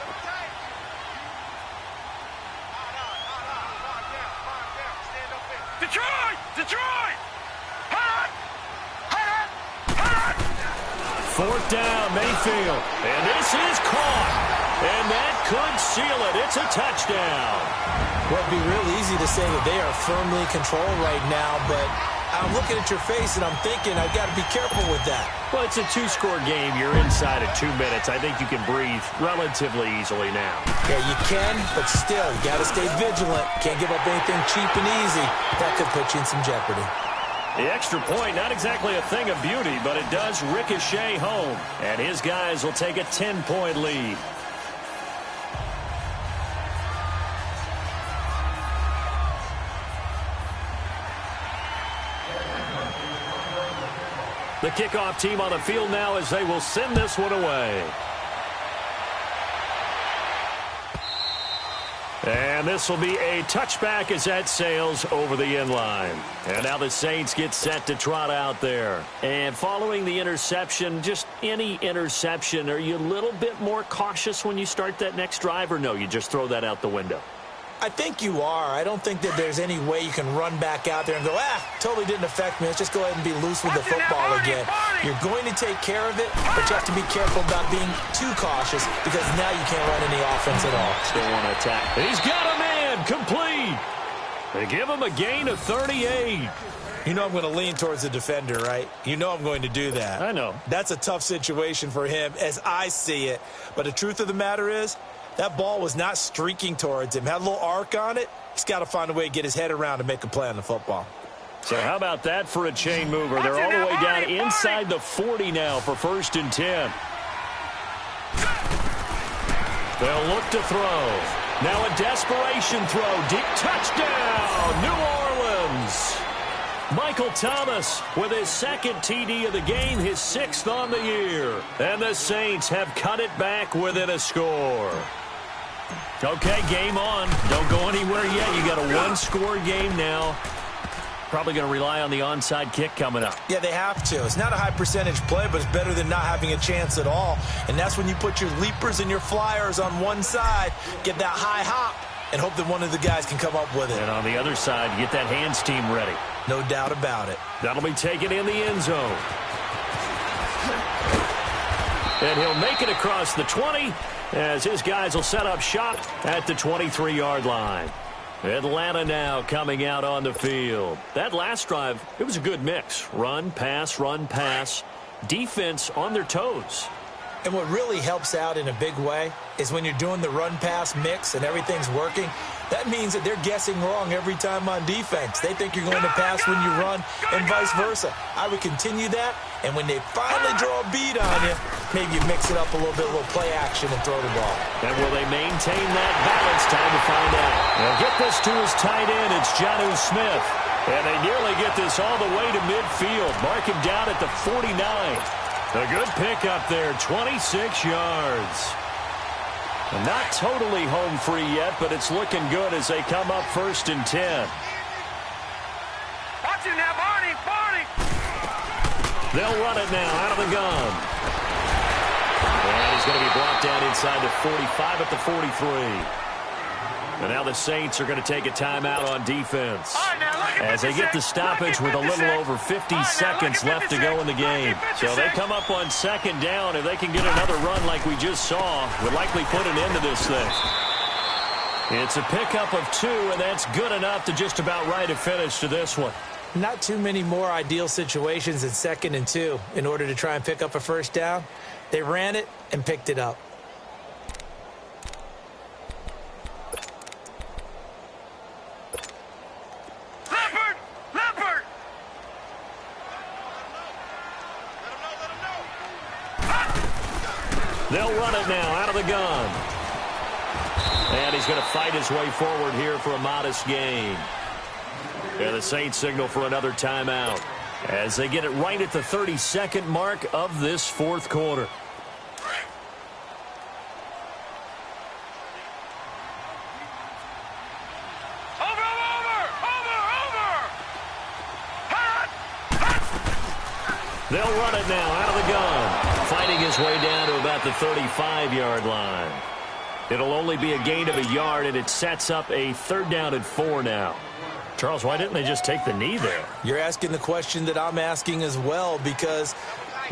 [SPEAKER 3] Detroit!
[SPEAKER 1] 4th down, Mayfield. And this is caught. And that could seal it. It's a touchdown.
[SPEAKER 2] Well, it'd be real easy to say that they are firmly in control right now, but I I'm looking at your face, and I'm thinking I've got to be careful with that.
[SPEAKER 1] Well, it's a two-score game. You're inside of 2 minutes. I think you can breathe relatively easily now.
[SPEAKER 2] Yeah, you can, but still, you got to stay vigilant. Can't give up anything cheap and easy. That could put you in some jeopardy.
[SPEAKER 1] The extra point, not exactly a thing of beauty, but it does ricochet home. And his guys will take a 10-point lead. The kickoff team on the field now as they will send this one away. And this will be a touchback as that sails over the end line. And now the Saints get set to trot out there. And following the interception, just any interception, are you a little bit more cautious when you start that next drive, or no, you just throw that out the window?
[SPEAKER 2] I think you are. I don't think that there's any way you can run back out there and go, totally didn't affect me. Let's just go ahead and be loose with the football again. You're going to take care of it, but you have to be careful about being too cautious because now you can't run any offense at all.
[SPEAKER 1] Still want to attack. He's got a man complete. They give him a gain of 38.
[SPEAKER 2] You know I'm going to lean towards the defender, right? You know I'm going to do that.
[SPEAKER 1] I know.
[SPEAKER 2] That's a tough situation for him as I see it. But the truth of the matter is, that ball was not streaking towards him. Had a little arc on it. He's got to find a way to get his head around and make a play on the football.
[SPEAKER 1] So how about that for a chain mover? They're all the way down inside the 40 now for 1st and 10. They'll look to throw. Now a desperation throw. Deep touchdown, New Orleans. Michael Thomas with his 2nd TD of the game, his 6th on the year. And the Saints have cut it back within a score. Okay, game on. Don't go anywhere yet. You got a 1-score game now. Probably going to rely on the onside kick coming up.
[SPEAKER 2] Yeah, they have to. It's not a high percentage play, but it's better than not having a chance at all. And that's when you put your leapers and your flyers on one side, get that high hop, and hope that one of the guys can come up with it.
[SPEAKER 1] And on the other side, get that hands team ready.
[SPEAKER 2] No doubt about it.
[SPEAKER 1] That'll be taken in the end zone. And he'll make it across the 20 as his guys will set up shop at the 23-yard line. Atlanta now coming out on the field. That last drive, it was a good mix. Run, pass, defense on their toes.
[SPEAKER 2] And what really helps out in a big way is when you're doing the run-pass mix and everything's working, that means that they're guessing wrong every time on defense. They think you're going to pass when you run and vice versa. I would continue that, and when they finally draw a beat on you, maybe you mix it up a little bit, a little play action and throw the ball.
[SPEAKER 1] And will they maintain that balance? Time to find out. They'll get this to his tight end. It's Jonnu Smith. And they nearly get this all the way to midfield. Mark him down at the 49. A good pickup there, 26 yards. Not totally home free yet, but it's looking good as they come up 1st and 10.
[SPEAKER 3] Watch it now, Barney!
[SPEAKER 1] They'll run it now out of the gun. And he's going to be brought down inside the 45 at the 43. And now the Saints are going to take a timeout on defense as they get the stoppage with a little over 50 seconds left to go in the game. So they come up on 2nd down. If they can get another run like we just saw, would likely put an end to this thing. It's a pickup of 2, and that's good enough to just about write a finish to this one.
[SPEAKER 2] Not too many more ideal situations in 2nd and 2 in order to try and pick up a 1st down. They ran it and picked it up.
[SPEAKER 1] They'll run it now out of the gun. And he's going to fight his way forward here for a modest gain. And the Saints signal for another timeout as they get it right at the 32nd mark of this 4th quarter. They'll run it now out of the gun, fighting his way down to about the 35-yard line. It'll only be a gain of a yard, and it sets up a 3rd down and 4 now. Charles, why didn't they just take the knee there?
[SPEAKER 2] You're asking the question that I'm asking as well, because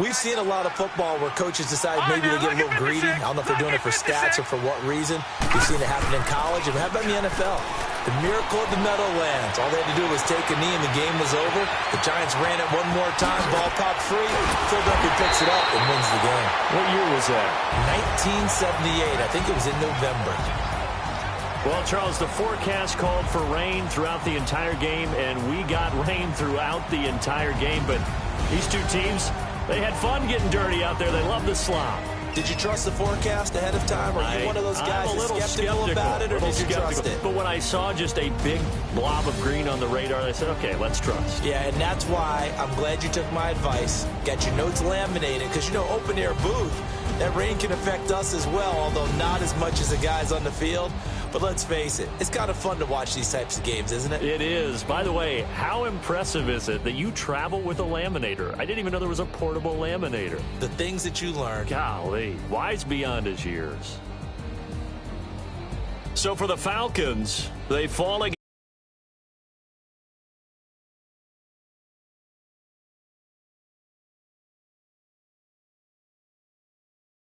[SPEAKER 2] we've seen a lot of football where coaches decide maybe they get a little greedy. I don't know if they're doing it for stats or for what reason. We've seen it happen in college, and how about in the NFL? The miracle of the Meadowlands. All they had to do was take a knee and the game was over. The Giants ran it one more time. Ball popped free. Philadelphia picks it up and wins the game.
[SPEAKER 1] What year was that?
[SPEAKER 2] 1978. I think it was in November.
[SPEAKER 1] Well, Charles, the forecast called for rain throughout the entire game, and we got rain throughout the entire game. But these two teams, they had fun getting dirty out there. They love the slop.
[SPEAKER 2] Did you trust the forecast ahead of time? Are you one of those guys that's skeptical about it, or did you trust it?
[SPEAKER 1] But when I saw just a big blob of green on the radar, I said, okay, let's trust.
[SPEAKER 2] Yeah, and that's why I'm glad you took my advice. Got your notes laminated, because, you know, open-air booth, that rain can affect us as well, although not as much as the guys on the field. But let's face it, it's kind of fun to watch these types of games, isn't it?
[SPEAKER 1] It is. By the way, how impressive is it that you travel with a laminator? I didn't even know there was a portable laminator.
[SPEAKER 2] The things that you learn.
[SPEAKER 1] Golly, wise beyond his years. So for the Falcons, they fall again.